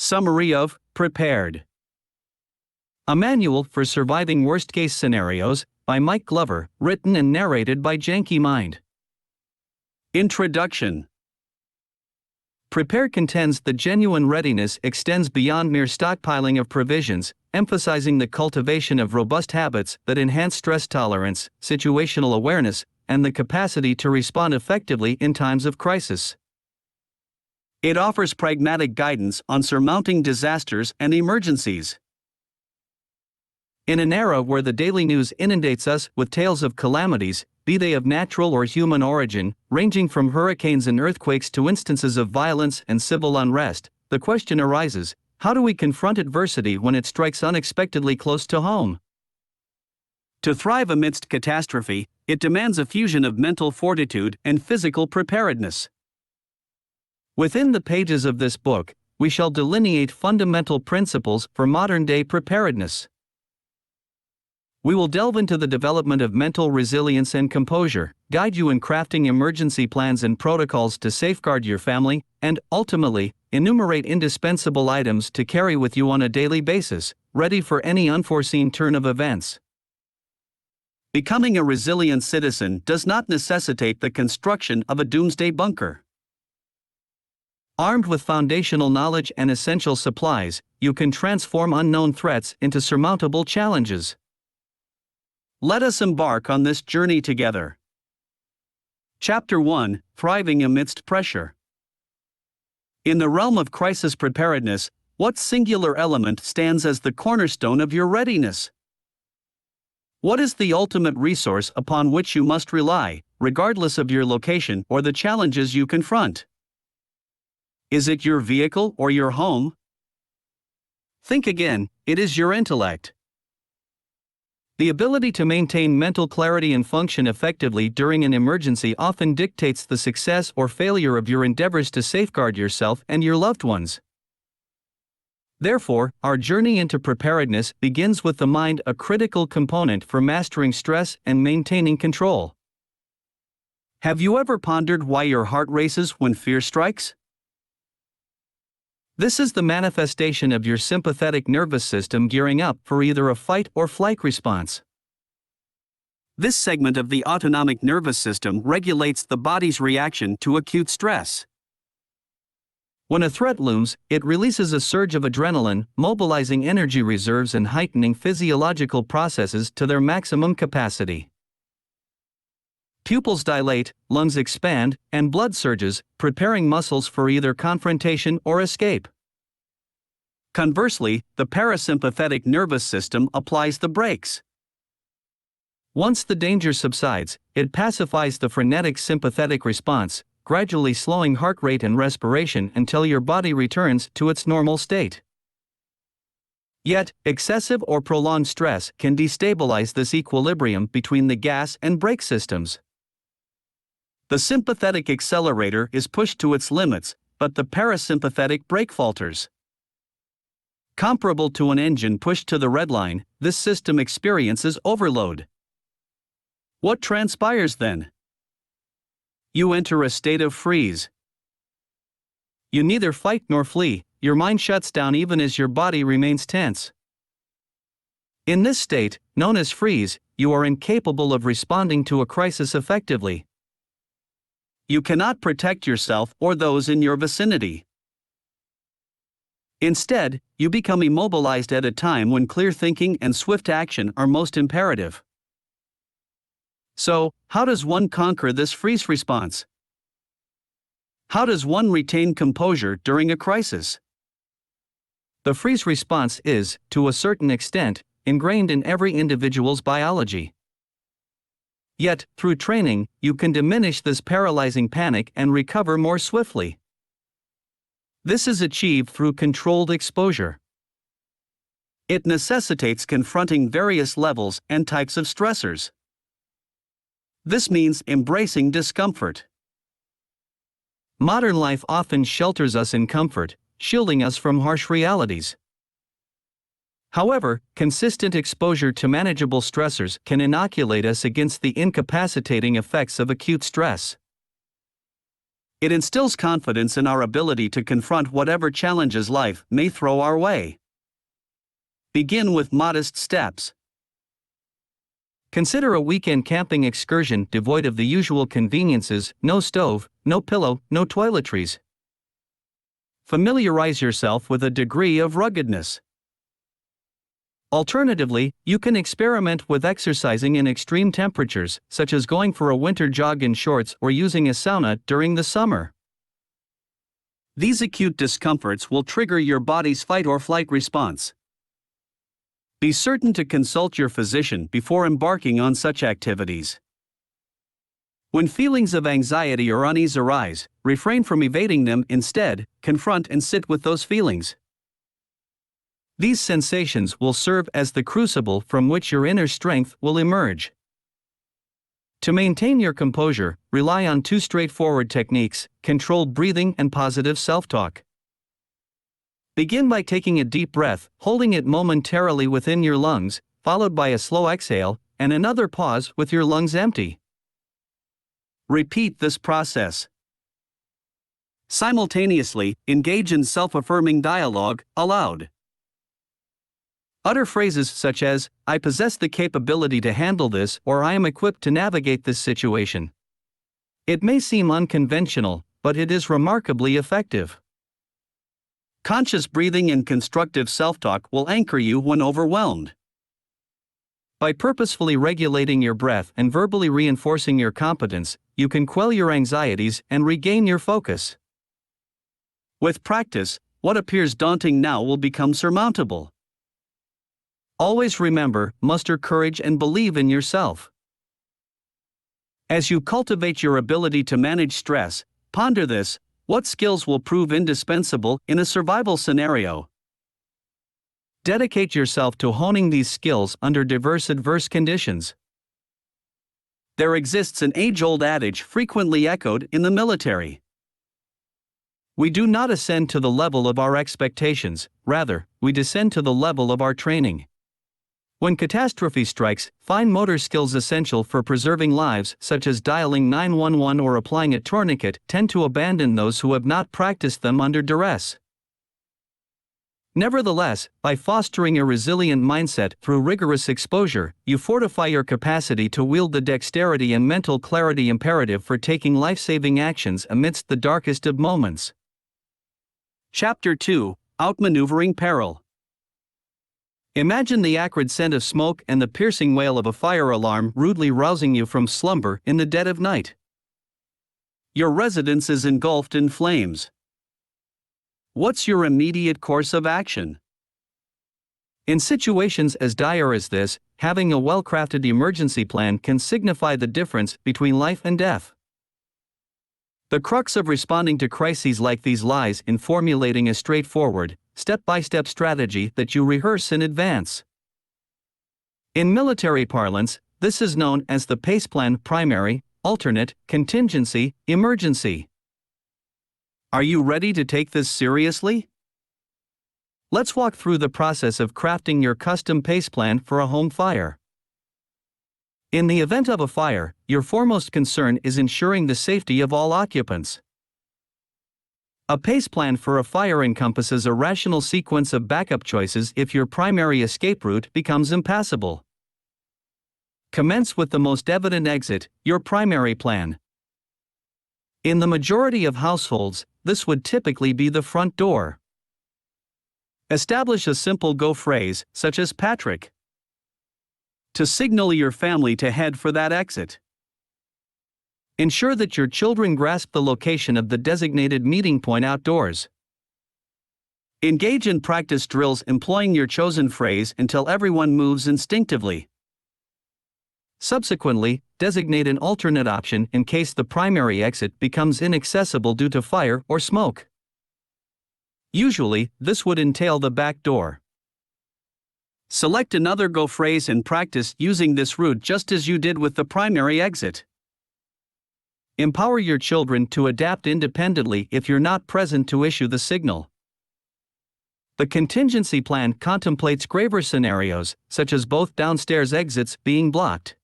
Summary of Prepared. A Manual for Surviving Worst-Case Scenarios, by Mike Glover, written and narrated by Janky Mind. Introduction. Prepared contends that genuine readiness extends beyond mere stockpiling of provisions, emphasizing the cultivation of robust habits that enhance stress tolerance, situational awareness, and the capacity to respond effectively in times of crisis. It offers pragmatic guidance on surmounting disasters and emergencies. In an era where the daily news inundates us with tales of calamities, be they of natural or human origin, ranging from hurricanes and earthquakes to instances of violence and civil unrest, the question arises: how do we confront adversity when it strikes unexpectedly close to home? To thrive amidst catastrophe, it demands a fusion of mental fortitude and physical preparedness. Within the pages of this book, we shall delineate fundamental principles for modern-day preparedness. We will delve into the development of mental resilience and composure, guide you in crafting emergency plans and protocols to safeguard your family, and, ultimately, enumerate indispensable items to carry with you on a daily basis, ready for any unforeseen turn of events. Becoming a resilient citizen does not necessitate the construction of a doomsday bunker. Armed with foundational knowledge and essential supplies, you can transform unknown threats into surmountable challenges. Let us embark on this journey together. Chapter 1: Thriving Amidst Pressure. In the realm of crisis preparedness, what singular element stands as the cornerstone of your readiness? What is the ultimate resource upon which you must rely, regardless of your location or the challenges you confront? Is it your vehicle or your home? Think again, it is your intellect. The ability to maintain mental clarity and function effectively during an emergency often dictates the success or failure of your endeavors to safeguard yourself and your loved ones. Therefore, our journey into preparedness begins with the mind, a critical component for mastering stress and maintaining control. Have you ever pondered why your heart races when fear strikes? This is the manifestation of your sympathetic nervous system gearing up for either a fight or flight response. This segment of the autonomic nervous system regulates the body's reaction to acute stress. When a threat looms, it releases a surge of adrenaline, mobilizing energy reserves and heightening physiological processes to their maximum capacity. Pupils dilate, lungs expand, and blood surges, preparing muscles for either confrontation or escape. Conversely, the parasympathetic nervous system applies the brakes. Once the danger subsides, it pacifies the frenetic sympathetic response, gradually slowing heart rate and respiration until your body returns to its normal state. Yet, excessive or prolonged stress can destabilize this equilibrium between the gas and brake systems. The sympathetic accelerator is pushed to its limits, but the parasympathetic brake falters. Comparable to an engine pushed to the red line, this system experiences overload. What transpires then? You enter a state of freeze. You neither fight nor flee, your mind shuts down even as your body remains tense. In this state, known as freeze, you are incapable of responding to a crisis effectively. You cannot protect yourself or those in your vicinity. Instead, you become immobilized at a time when clear thinking and swift action are most imperative. So, how does one conquer this freeze response? How does one retain composure during a crisis? The freeze response is, to a certain extent, ingrained in every individual's biology. Yet, through training, you can diminish this paralyzing panic and recover more swiftly. This is achieved through controlled exposure. It necessitates confronting various levels and types of stressors. This means embracing discomfort. Modern life often shelters us in comfort, shielding us from harsh realities. However, consistent exposure to manageable stressors can inoculate us against the incapacitating effects of acute stress. It instills confidence in our ability to confront whatever challenges life may throw our way. Begin with modest steps. Consider a weekend camping excursion devoid of the usual conveniences: no stove, no pillow, no toiletries. Familiarize yourself with a degree of ruggedness. Alternatively, you can experiment with exercising in extreme temperatures, such as going for a winter jog in shorts or using a sauna during the summer. These acute discomforts will trigger your body's fight or flight response. Be certain to consult your physician before embarking on such activities. When feelings of anxiety or unease arise, refrain from evading them. Instead, confront and sit with those feelings. These sensations will serve as the crucible from which your inner strength will emerge. To maintain your composure, rely on two straightforward techniques: controlled breathing and positive self-talk. Begin by taking a deep breath, holding it momentarily within your lungs, followed by a slow exhale, and another pause with your lungs empty. Repeat this process. Simultaneously, engage in self-affirming dialogue, aloud. Utter phrases such as, "I possess the capability to handle this," or "I am equipped to navigate this situation." It may seem unconventional, but it is remarkably effective. Conscious breathing and constructive self-talk will anchor you when overwhelmed. By purposefully regulating your breath and verbally reinforcing your competence, you can quell your anxieties and regain your focus. With practice, what appears daunting now will become surmountable. Always remember, muster courage and believe in yourself. As you cultivate your ability to manage stress, ponder this: what skills will prove indispensable in a survival scenario? Dedicate yourself to honing these skills under diverse adverse conditions. There exists an age-old adage frequently echoed in the military. We do not ascend to the level of our expectations, rather, we descend to the level of our training. When catastrophe strikes, fine motor skills essential for preserving lives, such as dialing 911 or applying a tourniquet, tend to abandon those who have not practiced them under duress. Nevertheless, by fostering a resilient mindset through rigorous exposure, you fortify your capacity to wield the dexterity and mental clarity imperative for taking life-saving actions amidst the darkest of moments. Chapter 2: Outmaneuvering Peril. Imagine the acrid scent of smoke and the piercing wail of a fire alarm rudely rousing you from slumber in the dead of night. Your residence is engulfed in flames. What's your immediate course of action? In situations as dire as this, having a well-crafted emergency plan can signify the difference between life and death. The crux of responding to crises like these lies in formulating a straightforward, step-by-step strategy that you rehearse in advance. In military parlance, this is known as the PACE plan: primary, alternate, contingency, emergency. Are you ready to take this seriously? Let's walk through the process of crafting your custom PACE plan for a home fire. In the event of a fire, your foremost concern is ensuring the safety of all occupants. A PACE plan for a fire encompasses a rational sequence of backup choices if your primary escape route becomes impassable. Commence with the most evident exit, your primary plan. In the majority of households, this would typically be the front door. Establish a simple go phrase, such as "Patrick," to signal your family to head for that exit. Ensure that your children grasp the location of the designated meeting point outdoors. Engage in practice drills employing your chosen phrase until everyone moves instinctively. Subsequently, designate an alternate option in case the primary exit becomes inaccessible due to fire or smoke. Usually, this would entail the back door. Select another go phrase and practice using this route just as you did with the primary exit. Empower your children to adapt independently if you're not present to issue the signal. The contingency plan contemplates graver scenarios, such as both downstairs exits being blocked.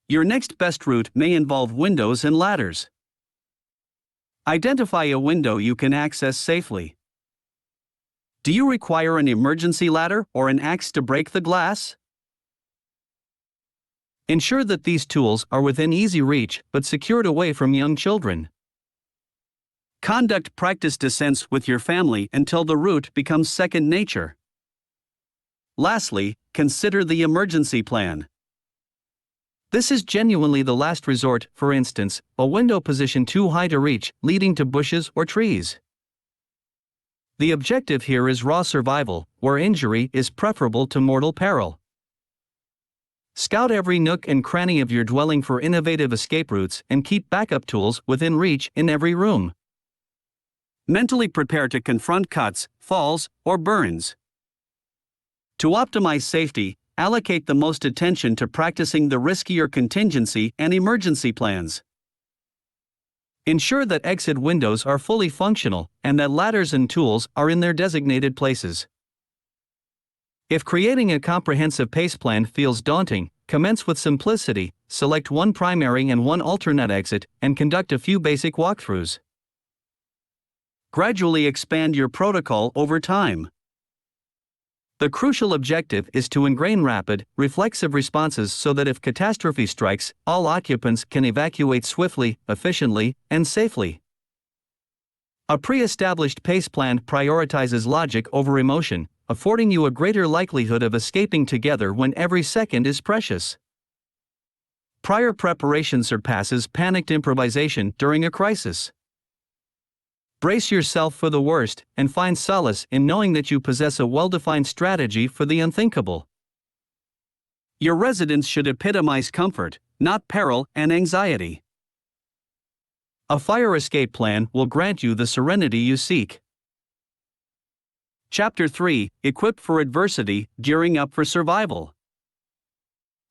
Your next best route may involve windows and ladders. Identify a window you can access safely. Do you require an emergency ladder or an axe to break the glass? Ensure that these tools are within easy reach but secured away from young children. Conduct practice descents with your family until the route becomes second nature. Lastly, consider the emergency plan. This is genuinely the last resort, for instance, a window position too high to reach, leading to bushes or trees. The objective here is raw survival, where injury is preferable to mortal peril. Scout every nook and cranny of your dwelling for innovative escape routes and keep backup tools within reach in every room. Mentally prepare to confront cuts, falls, or burns. To optimize safety, allocate the most attention to practicing the riskier contingency and emergency plans. Ensure that exit windows are fully functional and that ladders and tools are in their designated places. If creating a comprehensive PACE plan feels daunting, commence with simplicity, select one primary and one alternate exit, and conduct a few basic walkthroughs. Gradually expand your protocol over time. The crucial objective is to ingrain rapid, reflexive responses so that if catastrophe strikes, all occupants can evacuate swiftly, efficiently, and safely. A pre-established PACE plan prioritizes logic over emotion, affording you a greater likelihood of escaping together when every second is precious. Prior preparation surpasses panicked improvisation during a crisis. Brace yourself for the worst and find solace in knowing that you possess a well-defined strategy for the unthinkable. Your residence should epitomize comfort, not peril and anxiety. A fire escape plan will grant you the serenity you seek. Chapter 3: Equipped for Adversity, Gearing Up for Survival.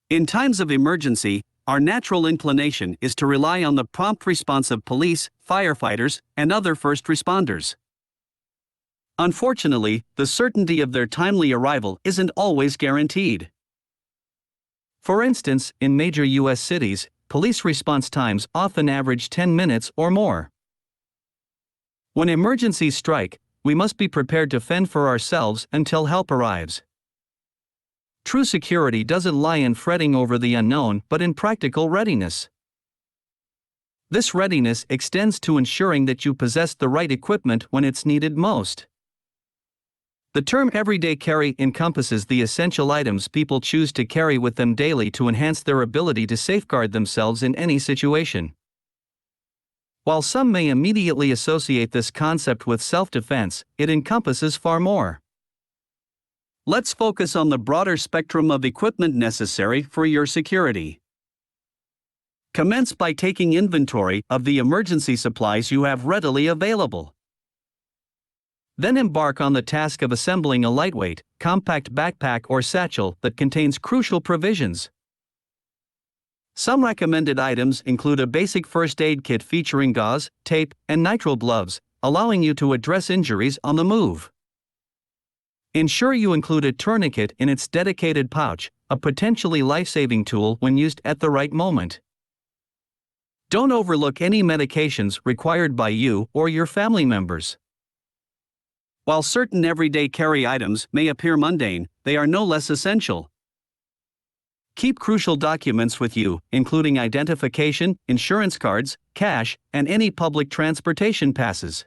In times of emergency, our natural inclination is to rely on the prompt response of police, firefighters, and other first responders. Unfortunately, the certainty of their timely arrival isn't always guaranteed. For instance, in major U.S. cities, police response times often average 10 minutes or more. When emergencies strike, we must be prepared to fend for ourselves until help arrives. True security doesn't lie in fretting over the unknown but in practical readiness. This readiness extends to ensuring that you possess the right equipment when it's needed most. The term everyday carry encompasses the essential items people choose to carry with them daily to enhance their ability to safeguard themselves in any situation. While some may immediately associate this concept with self-defense, it encompasses far more. Let's focus on the broader spectrum of equipment necessary for your security. Commence by taking inventory of the emergency supplies you have readily available. Then embark on the task of assembling a lightweight, compact backpack or satchel that contains crucial provisions. Some recommended items include a basic first aid kit featuring gauze, tape, and nitrile gloves, allowing you to address injuries on the move. Ensure you include a tourniquet in its dedicated pouch, a potentially life-saving tool when used at the right moment. Don't overlook any medications required by you or your family members. While certain everyday carry items may appear mundane, they are no less essential. Keep crucial documents with you, including identification, insurance cards, cash, and any public transportation passes.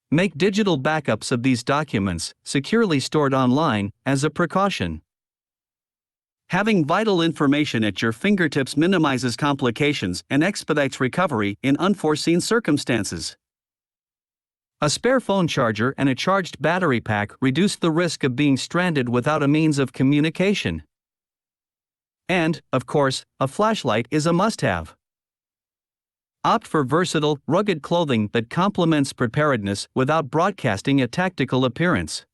Make digital backups of these documents, securely stored online, as a precaution. Having vital information at your fingertips minimizes complications and expedites recovery in unforeseen circumstances. A spare phone charger and a charged battery pack reduce the risk of being stranded without a means of communication. And, of course, a flashlight is a must-have. Opt for versatile, rugged clothing that complements preparedness without broadcasting a tactical appearance.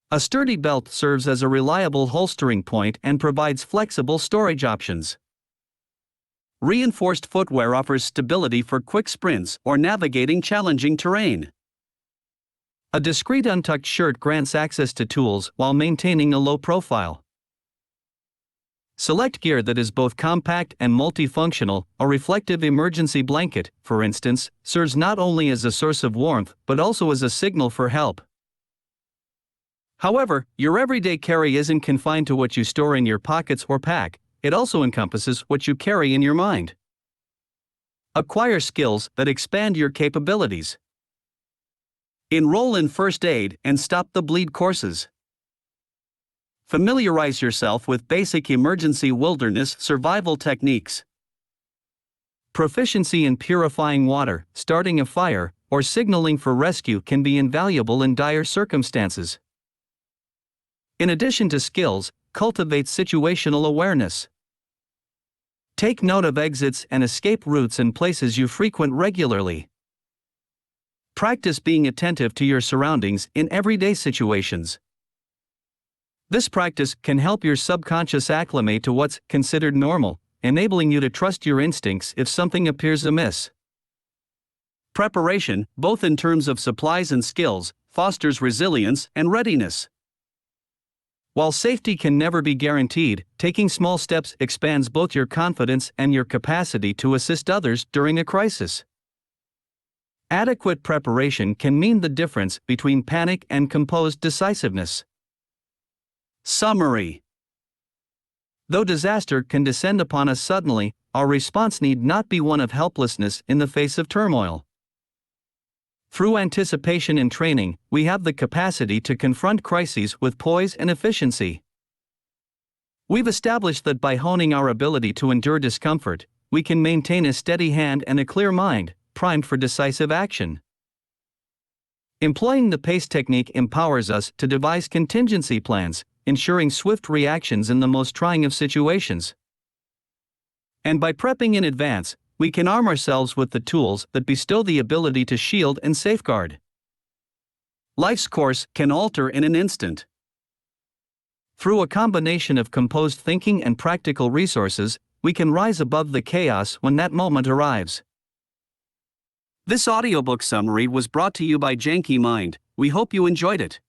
A sturdy belt serves as a reliable holstering point and provides flexible storage options. Reinforced footwear offers stability for quick sprints or navigating challenging terrain. A discreet untucked shirt grants access to tools while maintaining a low profile. Select gear that is both compact and multifunctional. A reflective emergency blanket, for instance, serves not only as a source of warmth but also as a signal for help. However, your everyday carry isn't confined to what you store in your pockets or pack, it also encompasses what you carry in your mind. Acquire skills that expand your capabilities. Enroll in first aid and stop the bleed courses. Familiarize yourself with basic emergency wilderness survival techniques. Proficiency in purifying water, starting a fire, or signaling for rescue can be invaluable in dire circumstances. In addition to skills, cultivate situational awareness. Take note of exits and escape routes in places you frequent regularly. Practice being attentive to your surroundings in everyday situations. This practice can help your subconscious acclimate to what's considered normal, enabling you to trust your instincts if something appears amiss. Preparation, both in terms of supplies and skills, fosters resilience and readiness. While safety can never be guaranteed, taking small steps expands both your confidence and your capacity to assist others during a crisis. Adequate preparation can mean the difference between panic and composed decisiveness. Summary. Though disaster can descend upon us suddenly, our response need not be one of helplessness in the face of turmoil. Through anticipation and training, we have the capacity to confront crises with poise and efficiency. We've established that by honing our ability to endure discomfort, we can maintain a steady hand and a clear mind, primed for decisive action. Employing the PACE technique empowers us to devise contingency plans, ensuring swift reactions in the most trying of situations. And by prepping in advance, we can arm ourselves with the tools that bestow the ability to shield and safeguard. Life's course can alter in an instant. Through a combination of composed thinking and practical resources, we can rise above the chaos when that moment arrives. This audiobook summary was brought to you by Janky Mind. We hope you enjoyed it.